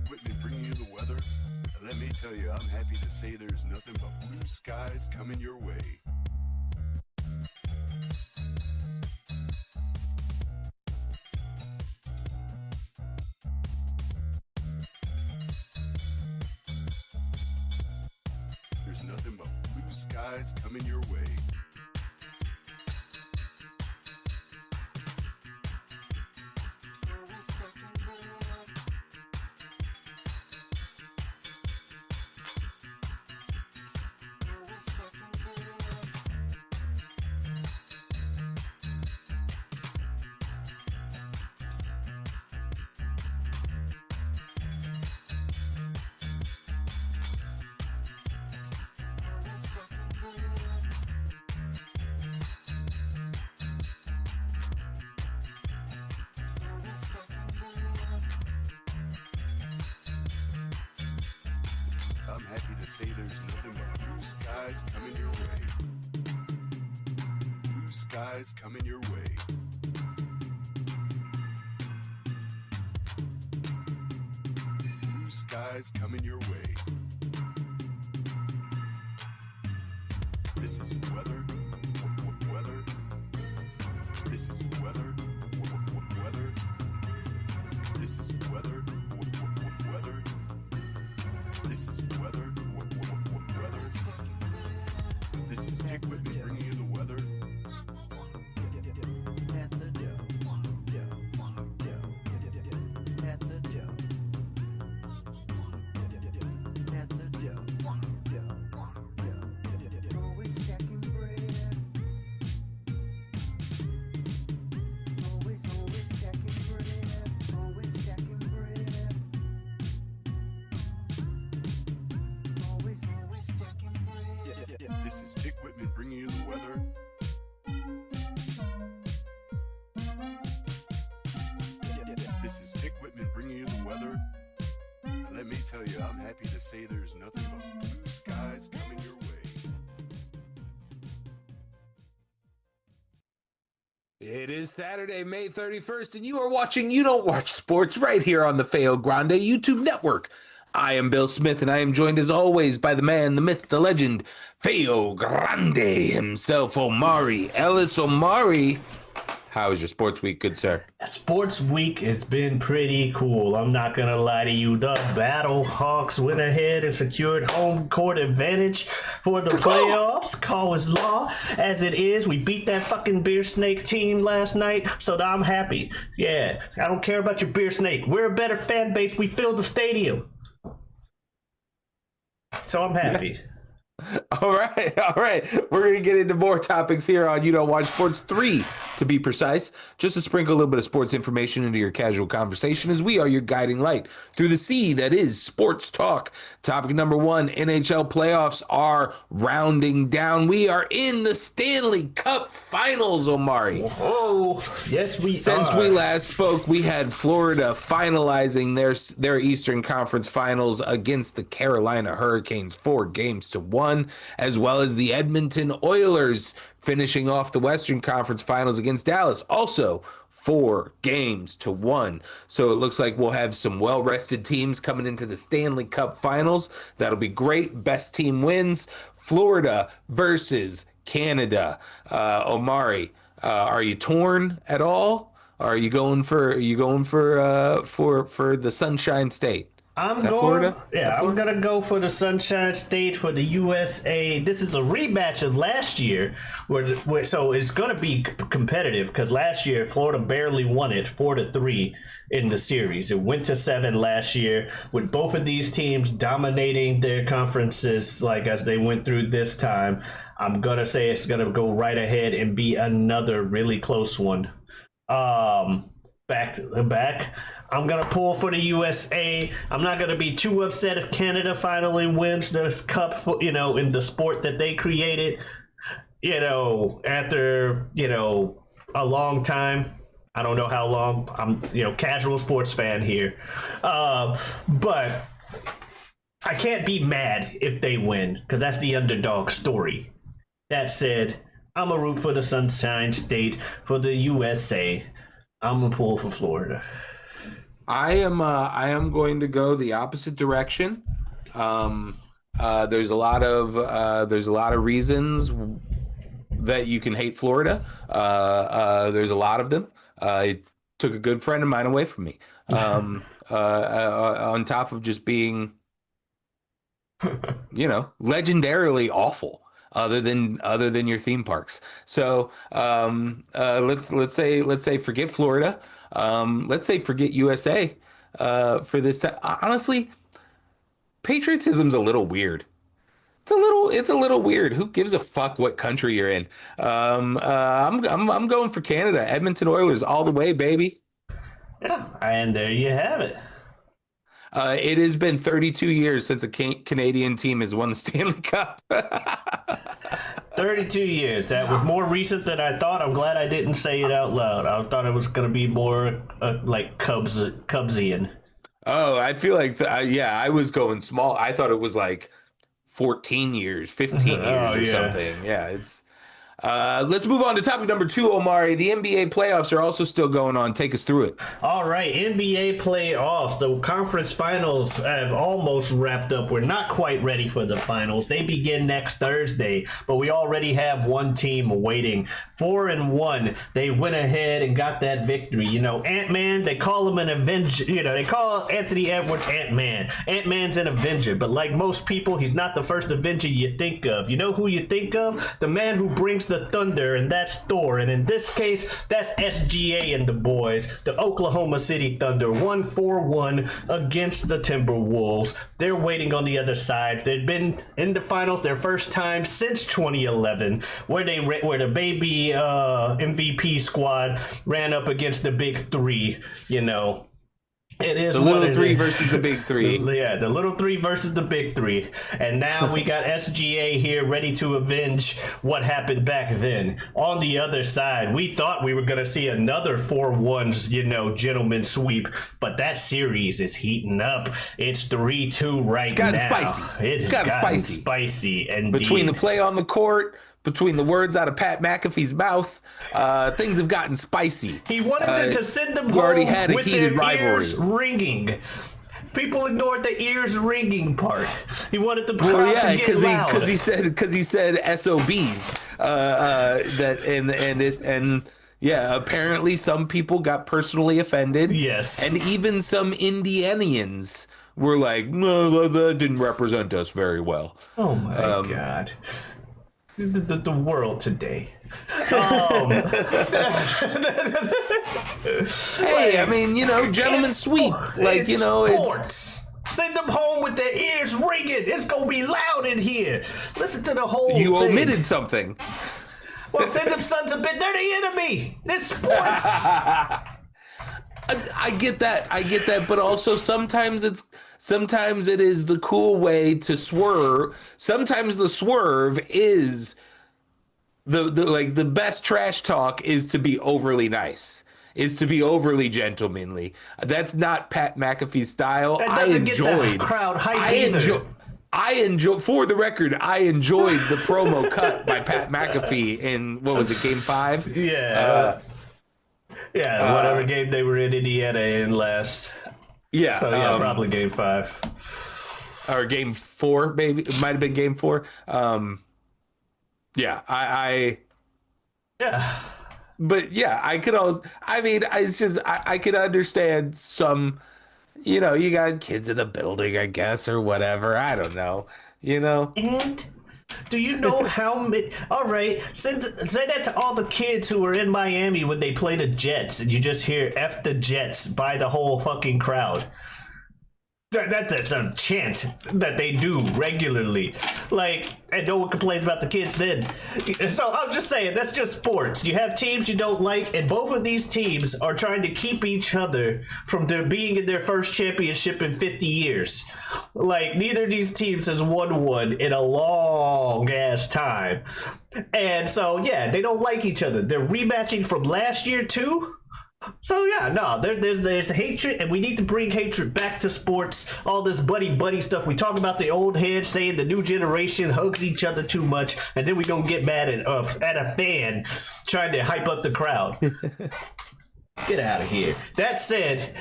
Whitman bringing you the weather. And let me tell you, I'm happy to say there's nothing but blue skies coming your way. There's nothing but blue skies coming your way. I'm happy to say there's nothing but blue skies coming your way. Blue skies coming your way. Blue skies coming your way. This is weather. Weather. This is weather. Weather. This is weather. Weather. This is weather. Weather. This is Dick Whitman bringing you the weather. Always stacking bread. Always stacking bread. Always stacking bread. Always stacking bread. This is Dick Whitman bringing you the weather. This is Dick Whitman bringing you the weather. And let me tell you, I'm happy to say there's nothing but blue skies coming your way. It is Saturday, May 31st, and you are watching You Don't Watch Sports right here on the Feo Grande YouTube network. I am Bill Smith, and I am joined as always by the man, the myth, the legend, Feo Grande himself, Omari Ellis. Omari, how is your sports week, good sir? Sports week has been pretty cool. I'm not gonna lie to you. The Battle Hawks went ahead and secured home court advantage for the playoffs. Call is law as it is. We beat that fucking Beer Snake team last night, so I'm happy. Yeah, I don't care about your Beer Snake. We're a better fan base. We filled the stadium, so I'm happy. All right. We're going to get into more topics here on You Don't Watch Sports 3, to be precise, just to sprinkle a little bit of sports information into your casual conversation as we are your guiding light through the sea that is sports talk. Topic number 1, NHL playoffs are rounding down. We are in the Stanley Cup Finals, Omari. Oh, yes, we Since we last spoke, we had Florida finalizing their Eastern Conference Finals against the Carolina Hurricanes 4-1, as well as the Edmonton Oilers finishing off the Western Conference Finals against Dallas, also 4-1. So it looks like we'll have some well-rested teams coming into the Stanley Cup Finals. That'll be great. Best team wins. Florida versus Canada. Omari, are you torn at all? Are you going for the Sunshine State? I'm Florida? Yeah, I'm gonna go for the Sunshine State for the USA. This is a rematch of last year, so it's gonna be competitive because last year Florida barely won it 4-3 in the series. It went to 7 last year with both of these teams dominating their conferences like as they went through this time. I'm gonna say it's gonna go right ahead and be another really close one. Back to back. I'm going to pull for the USA. I'm not going to be too upset if Canada finally wins this cup for, in the sport that they created, after, a long time. I don't know how long. I'm, casual sports fan here. But I can't be mad if they win because that's the underdog story. That said, I'm a root for the Sunshine State for the USA. I'm going to pull for Florida. I am going to go the opposite direction. There's a lot of reasons that you can hate Florida. There's a lot of them. It took a good friend of mine away from me. On top of just being, legendarily awful. Other than your theme parks. So let's say forget Florida. Let's say forget USA for this time. Honestly, patriotism's a little weird. It's a little weird. Who gives a fuck what country you're in? I'm going for Canada. Edmonton Oilers all the way, baby. Yeah, and there you have it. It has been 32 years since a Canadian team has won the Stanley Cup. 32 years. That was more recent than I thought. I'm glad I didn't say it out loud. I thought it was going to be more like Cubsian. Oh, I feel like, I was going small. I thought it was like 14 years, 15 years or something. Yeah, it's... let's move on to topic number 2, Omari. The NBA playoffs are also still going on. Take us through it. All right, NBA playoffs. The conference finals have almost wrapped up. We're not quite ready for the finals. They begin next Thursday, but we already have one team waiting. 4-1. They went ahead and got that victory. Ant-Man, they call him an Avenger. They call Anthony Edwards Ant-Man. Ant-Man's an Avenger, but like most people, he's not the first Avenger you think of. You know who you think of? The man who brings the thunder, and that's Thor. And in this case, that's SGA and the boys. The Oklahoma City Thunder won 4-1 against the Timberwolves. They're waiting on the other side. They've been in the finals their first time since 2011, where the baby MVP squad ran up against the big three. It is the little three versus the big three. Yeah, the little three versus the big three. And now we got SGA here ready to avenge what happened back then. On the other side, we thought we were going to see another 4-1, gentleman sweep. But that series is heating up. It's 3-2 right now. It's gotten spicy. It's gotten spicy. And between the play on the court, between the words out of Pat McAfee's mouth, things have gotten spicy. He wanted to send them home already had a with heated their rivalry. Ears ringing. People ignored the ears ringing part. He wanted the crowd to get loud. because he said SOBs. Apparently some people got personally offended. Yes, and even some Indianians were like, no, that didn't represent us very well. Oh my God. The world today. Hey, gentlemen sweep. Sports. Send them home with their ears ringing. It's gonna be loud in here. Listen to the whole thing. You omitted something. Well, send them sons of bitch. They're the enemy. It's sports. I get that, but also sometimes it is the cool way to swerve. Sometimes the swerve is the best trash talk is to be overly nice, is to be overly gentlemanly. That's not Pat McAfee's style. That doesn't get the crowd hyped either. For the record, I enjoyed the promo cut by Pat McAfee in, what was it, Game 5? Yeah. Whatever game they were in Indiana in last. Yeah. So, probably Game 5. Or Game 4, maybe. It might have been Game 4. Yeah, Yeah. But, yeah, I could also... it's just... I could understand some... you got kids in the building, I guess, or whatever. I don't know. And... do you know how many... All right, say that to all the kids who were in Miami when they play the Jets, and you just hear F the Jets by the whole fucking crowd. That's a chant that they do regularly. And no one complains about the kids then. So I'm just saying, that's just sports. You have teams you don't like, and both of these teams are trying to keep each other from being in their first championship in 50 years. Neither of these teams has won one in a long ass time. And so, yeah, they don't like each other. They're rematching from last year, too. So there's hatred, and we need to bring hatred back to sports. All this buddy stuff. We talk about the old heads saying the new generation hugs each other too much, and then we gonna get mad at a fan trying to hype up the crowd. Get out of here. That said,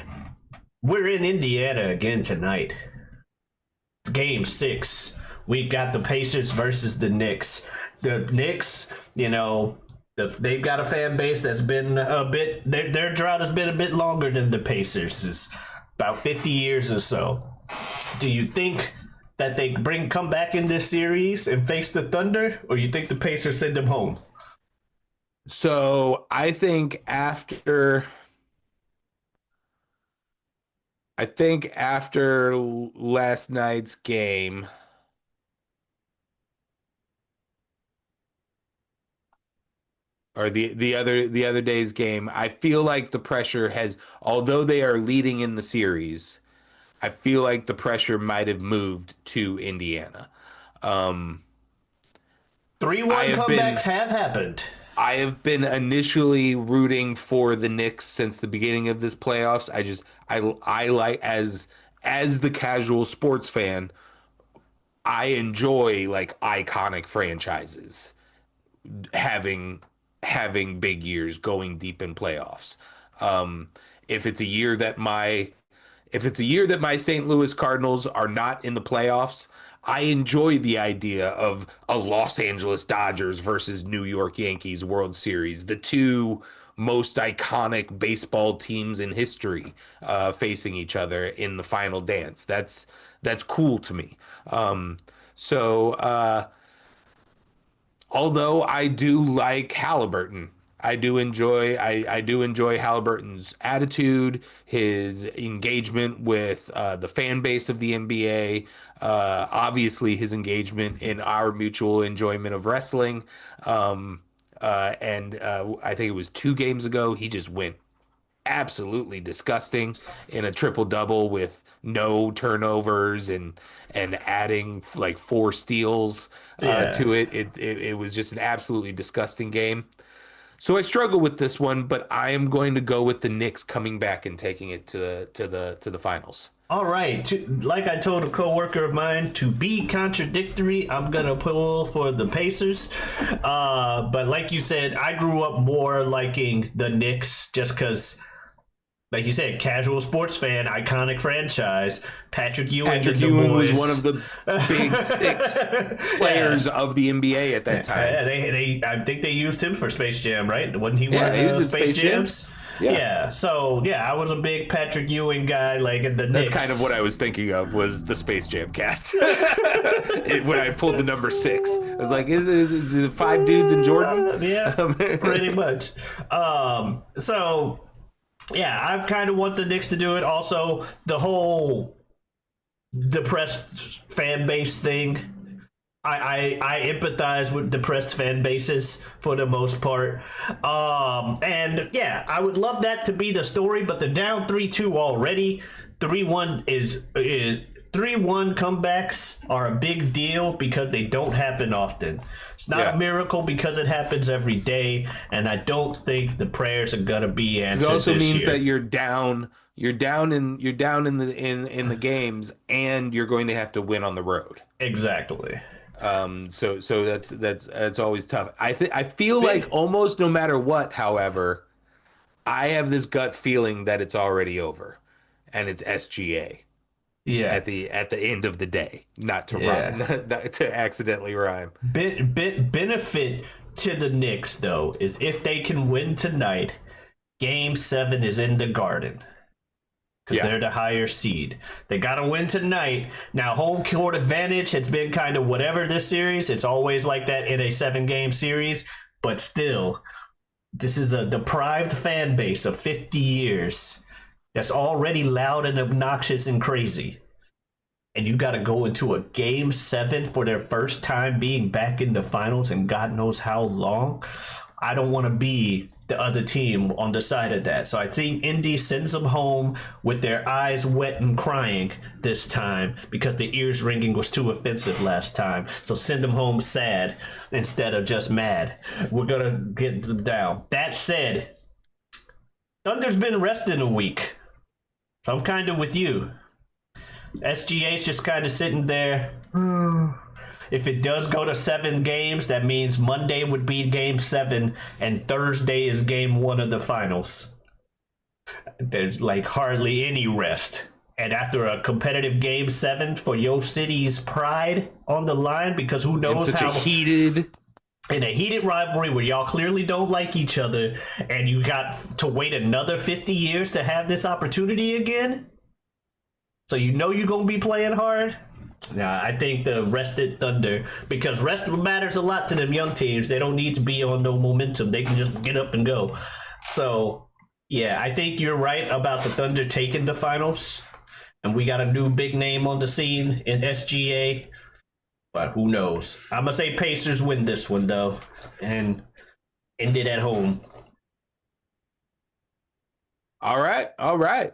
we're in Indiana again tonight. Game 6. We've got the Pacers versus the Knicks. The Knicks, they've got a fan base that's been a bit. Their drought has been a bit longer than the Pacers. It's about 50 years or so. Do you think that they come back in this series and face the Thunder, or you think the Pacers send them home? So I think after last night's game, or the other day's game, I feel like the pressure has, although they are leading in the series, I feel like the pressure might have moved to Indiana. 3-1 comebacks have happened. I have been initially rooting for the Knicks since the beginning of this playoffs. I like, as the casual sports fan, I enjoy like iconic franchises having big years, going deep in playoffs. If it's a year that my St. Louis Cardinals are not in the playoffs, I enjoy the idea of a Los Angeles Dodgers versus New York Yankees World Series, the two most iconic baseball teams in history facing each other in the final dance. That's cool to me. Although I do like Halliburton, I do enjoy Halliburton's attitude, his engagement with the fan base of the NBA, obviously his engagement in our mutual enjoyment of wrestling. And I think it was 2 games ago, he just went absolutely disgusting in a triple-double with no turnovers and adding like 4 steals to it. It was just an absolutely disgusting game. So I struggle with this one, but I am going to go with the Knicks coming back and taking it to the finals. All right. Like I told a coworker of mine, to be contradictory, I'm going to pull for the Pacers. But like you said, I grew up more liking the Knicks just because, like you said, casual sports fan, iconic franchise. Patrick Ewing was one of the big 6 players of the NBA at that time. I think they used him for Space Jam, right? Wasn't he one of the Space Jams? Yeah. So I was a big Patrick Ewing guy. Like in the Knicks. That's kind of what I was thinking of, was the Space Jam cast. When I pulled the number 6, I was like, is it 5 dudes in Jordan? Yeah, pretty much. I've kind of want the Knicks to do it. Also, the whole depressed fan base thing. I empathize with depressed fan bases for the most part. I would love that to be the story, but they're down 3-2 already. 3-1 is 3-1 comebacks are a big deal because they don't happen often. It's not a miracle because it happens every day, and I don't think the prayers are gonna be answered. It also this means year. that you're down in the games, and you're going to have to win on the road. Exactly. So that's always tough. I feel like almost no matter what, however, I have this gut feeling that it's already over, and it's SGA. Yeah. At the end of the day, not to rhyme, not to accidentally rhyme. Benefit to the Knicks though is if they can win tonight, Game 7 is in the Garden. Because they're the higher seed. They got to win tonight. Now, home court advantage has been kind of whatever this series. It's always like that in a 7-game series. But still, this is a deprived fan base of 50 years that's already loud and obnoxious and crazy. And you got to go into a Game 7 for their first time being back in the finals and God knows how long. I don't want to be the other team on the side of that. So I think Indy sends them home with their eyes wet and crying this time because the ears ringing was too offensive last time. So send them home sad instead of just mad. We're going to get them down. That said, Thunder's been resting a week. So I'm kind of with you. SGA's just kind of sitting there. If it does go to 7 games, that means Monday would be Game 7 and Thursday is Game 1 of the finals. There's like hardly any rest. And after a competitive game 7 for your city's pride on the line, because who In knows such how a heated. in a heated rivalry where y'all clearly don't like each other, and you got to wait another 50 years to have this opportunity again? So you know you're going to be playing hard? Nah, I think the rested Thunder, because rest matters a lot to them young teams. They don't need to be on no momentum. They can just get up and go. So, yeah, I think you're right about the Thunder taking the finals. And we got a new big name on the scene in SGA. But who knows? I'm going to say Pacers win this one, though, and end it at home. All right. All right.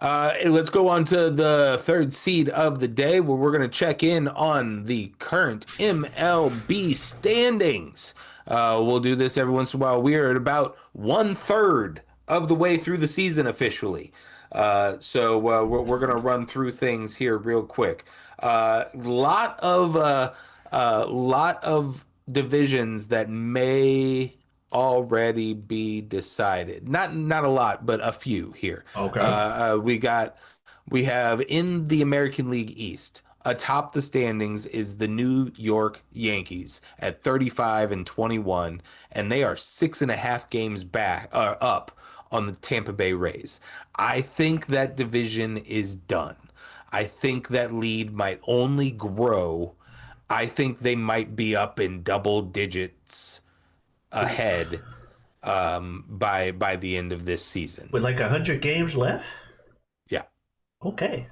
Let's go on to the third seed of the day, where we're going to check in on the current MLB standings. We'll do this every once in a while. We are at about 1/3 of the way through the season officially. So we're going to run through things here real quick. Lot of divisions that may already be decided. Not a lot, but a few here. Okay. We have in the American League East, atop the standings is the New York Yankees at 35-21, and they are 6.5 games back up on the Tampa Bay Rays. I think that division is done. I think that lead might only grow. I think they might be up in double digits ahead by the end of this season. With like 100 games left? Yeah. Okay.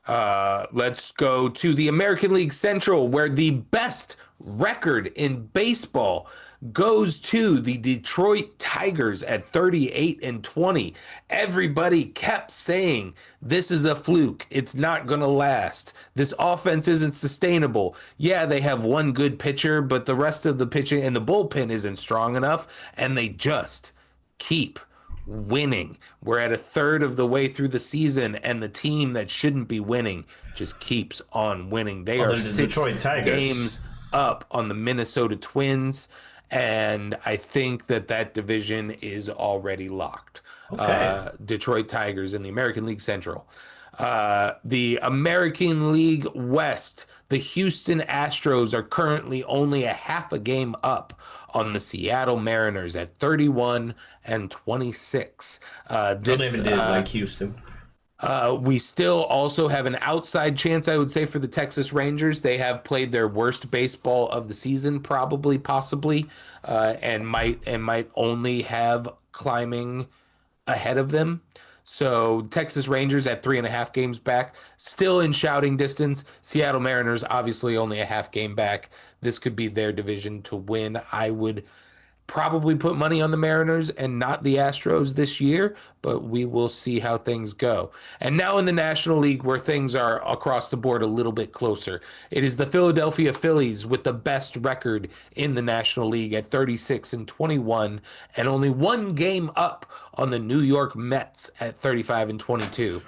Let's go to the American League Central, where the best record in baseball goes to the Detroit Tigers at 38-20. Everybody kept saying this is a fluke. It's not going to last. This offense isn't sustainable. Yeah, they have one good pitcher, but the rest of the pitching and the bullpen isn't strong enough, and they just keep winning. We're at 1/3 of the way through the season, and the team that shouldn't be winning just keeps on winning. They are the 6 Detroit Tigers. games up on the Minnesota Twins, and I think that division is already locked. Okay. Detroit Tigers in the American League Central. The American League West, the Houston Astros are currently only a half a game up on the Seattle Mariners at 31-26. Don't even did like Houston. We still also have an outside chance, I would say, for the Texas Rangers. They have played their worst baseball of the season, possibly, and might only have climbing ahead of them. So Texas Rangers at 3.5 games back, still in shouting distance. Seattle Mariners obviously only a half game back. This could be their division to win. I would probably put money on the Mariners and not the Astros this year, but we will see how things go. And now in the National League, where things are across the board a little bit closer, it is the Philadelphia Phillies with the best record in the National League at 36-21, and only one game up on the New York Mets at 35-22.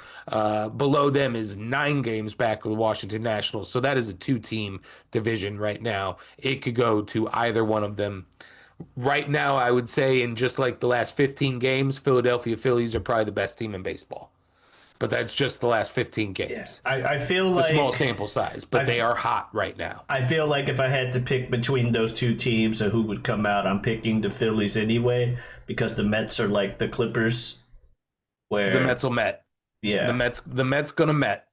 Below them is 9 games back with the Washington Nationals. So that is a 2-team division right now. It could go to either one of them. Right now, I would say in just like the last 15 games, Philadelphia Phillies are probably the best team in baseball. But that's just the last 15 games. I feel It's like a small sample size, but they are hot right now. I feel like if I had to pick between those two teams and who would come out, I'm picking the Phillies anyway, because the Mets are like the Clippers, where The Mets will Met. yeah, The Mets gonna Met.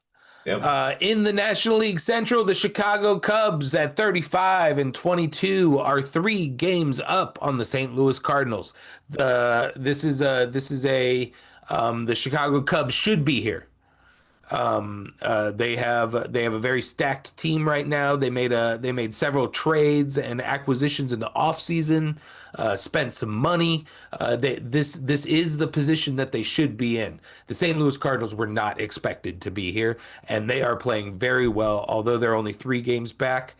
Yep. In the National League Central, the Chicago Cubs at 35-22 are 3 games up on the St. Louis Cardinals. The Chicago Cubs should be here. They have a very stacked team right now. They made several trades and acquisitions in the offseason, spent some money. This is the position that they should be in. The St. Louis Cardinals were not expected to be here, and they are playing very well, although they're only 3 games back.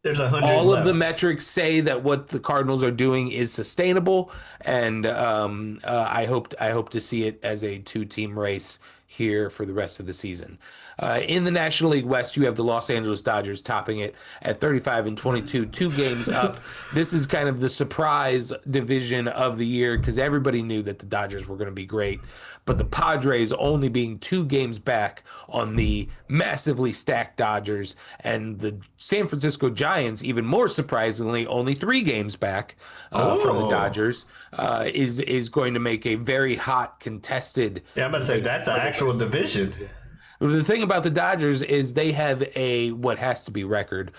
There's 100 All left. of the metrics say that what the Cardinals are doing is sustainable, and I hope to see it as a 2-team race here for the rest of the season. In the National League West, you have the Los Angeles Dodgers topping it at 35-22, 2 games up. This is kind of the surprise division of the year because everybody knew that the Dodgers were going to be great, but the Padres only being 2 games back on the massively stacked Dodgers, and the San Francisco Giants, even more surprisingly, only 3 games back from the Dodgers, is going to make a very hot contested. Yeah, I'm about to say that's an actual division. The thing about the Dodgers is they have a what has to be record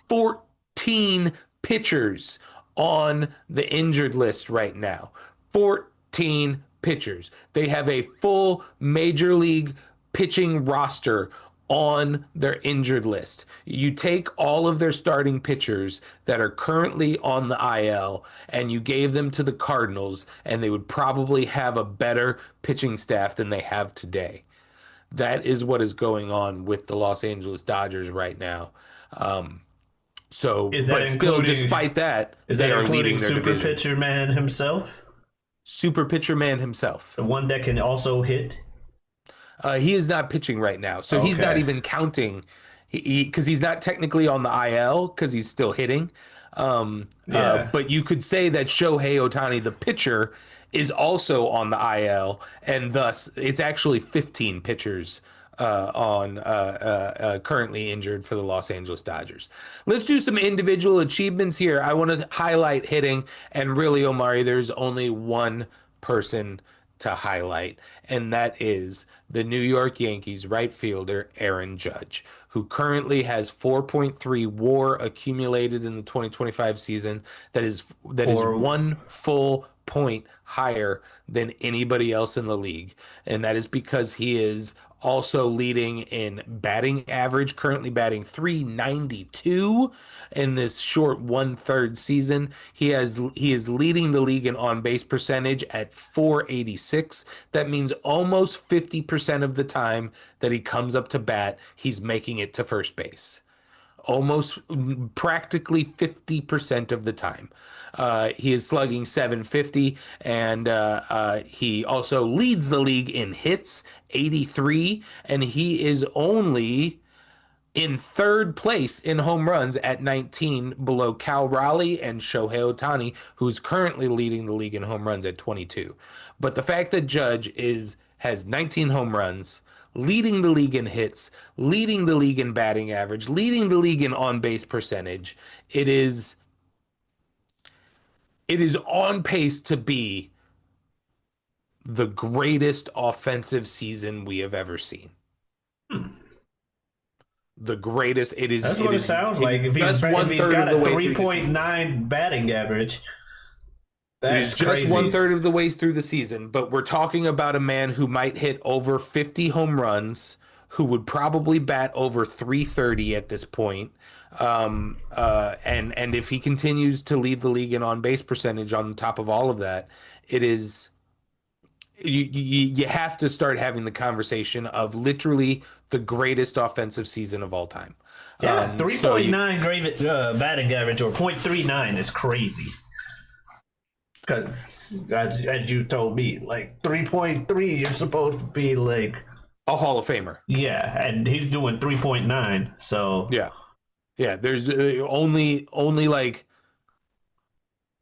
14 pitchers on the injured list right now. 14 pitchers. They have a full major league pitching roster on their injured list. You take all of their starting pitchers that are currently on the IL and you gave them to the Cardinals, and they would probably have a better pitching staff than they have today. That is what is going on with the Los Angeles Dodgers right now. But still, despite that, they are leading their Super division. Pitcher Man himself? Super Pitcher Man himself. The one that can also hit? He is not pitching right now, so he's not even counting, because he's not technically on the IL because he's still hitting. But you could say that Shohei Ohtani, the pitcher, is also on the IL, and thus it's actually 15 pitchers currently injured for the Los Angeles Dodgers. Let's do some individual achievements here. I want to highlight hitting, and really, Omari, there's only one person to highlight, and that is the New York Yankees right fielder Aaron Judge, who currently has 4.3 WAR accumulated in the 2025 season. That is 1 full point higher than anybody else in the league, and that is because he is also leading in batting average, currently batting .392 in this short 1/3 season. He is leading the league in on-base percentage at .486. That means almost 50% of the time that he comes up to bat, he's making it to first base. Almost practically 50% of the time. He is slugging .750, and he also leads the league in hits, 83, and he is only in 3rd place in home runs at 19, below Cal Raleigh and Shohei Ohtani, who's currently leading the league in home runs at 22. But the fact that Judge has 19 home runs, leading the league in hits, leading the league in batting average, leading the league in on-base percentage, it is on pace to be the greatest offensive season we have ever seen. The greatest. It is. That's what it sounds like. If he's got a 3.9 batting average, that's crazy. Just 1/3 of the way through the season, but we're talking about a man who might hit over 50 home runs, who would probably bat over .330 at this point. And if he continues to lead the league in on-base percentage on top of all of that, it is you have to start having the conversation of literally the greatest offensive season of all time. Yeah, 3.9 batting average or .39 is crazy. Because as you told me, like 3.3, you're supposed to be like a Hall of Famer. Yeah, and he's doing 3.9. So yeah. There's only like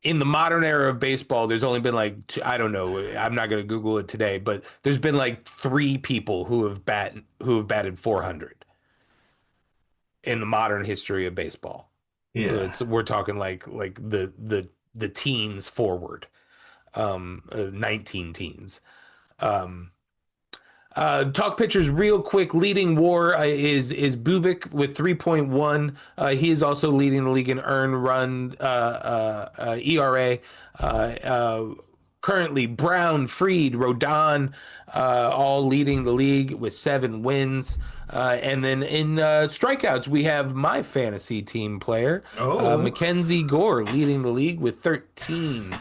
in the modern era of baseball, there's only been like I don't know. I'm not going to Google it today, but there's been like 3 people who have batted 400 in the modern history of baseball. Yeah, we're talking like the teens forward, 19 teens. Talk pitchers real quick. Leading WAR is Bubic with 3.1. He is also leading the league in earned run ERA. Currently, Brown, Fried, Rodon, all leading the league with 7 wins. And then in strikeouts, we have my fantasy team player, Mackenzie Gore, leading the league with 13.3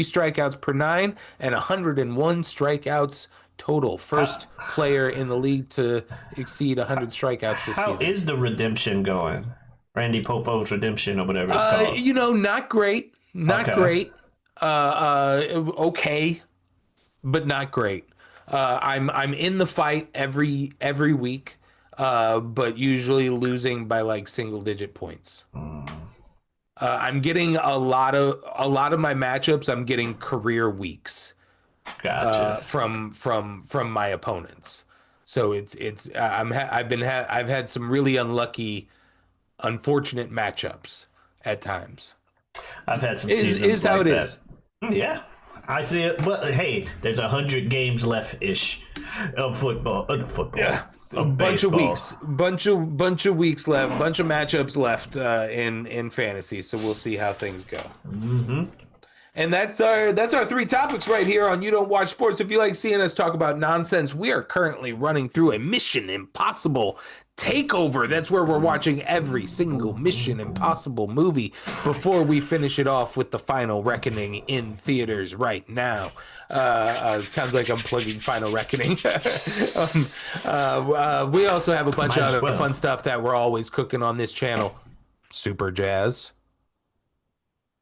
strikeouts per 9 and 101 strikeouts total. First player in the league to exceed 100 strikeouts this season. How is the redemption going? Randy Popo's redemption or whatever it's called. Not great. Not great. Okay. but not great. I'm in the fight every week, but usually losing by like single digit points. I'm getting a lot of my matchups. I'm getting career weeks Gotcha. from my opponents. So I've had some really unfortunate matchups at times. I've had some Is seasons how like it that. is. Yeah, I see it. But hey, there's 100 games left ish of football. Yeah, a of bunch of baseball. weeks, bunch of weeks left, bunch of matchups left in fantasy. So we'll see how things go. And that's our three topics right here on You Don't Watch Sports. If you like seeing us talk about nonsense, we are currently running through a Mission Impossible takeover. That's where we're watching every single Mission Impossible movie before we finish it off with the Final Reckoning in theaters right now. Sounds like I'm plugging Final Reckoning. We also have a bunch Might of as other well. fun stuff that we're always cooking on this channel. Super Jazz.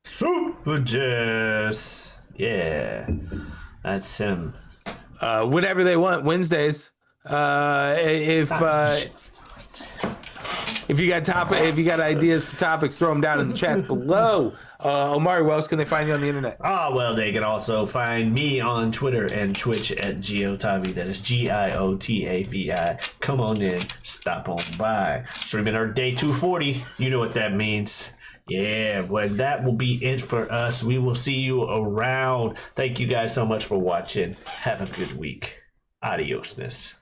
Super Jazz. Yeah, that's him. Whenever they want, Wednesdays. If you got ideas for topics, throw them down in the chat below. Omari, where else can they find you on the internet? Well, they can also find me on Twitter and Twitch at Giotavi. That is Giotavi. Come on in, stop on by. Streaming our day 240. You know what that means. Yeah, well, that will be it for us. We will see you around. Thank you guys so much for watching. Have a good week. Adiosness.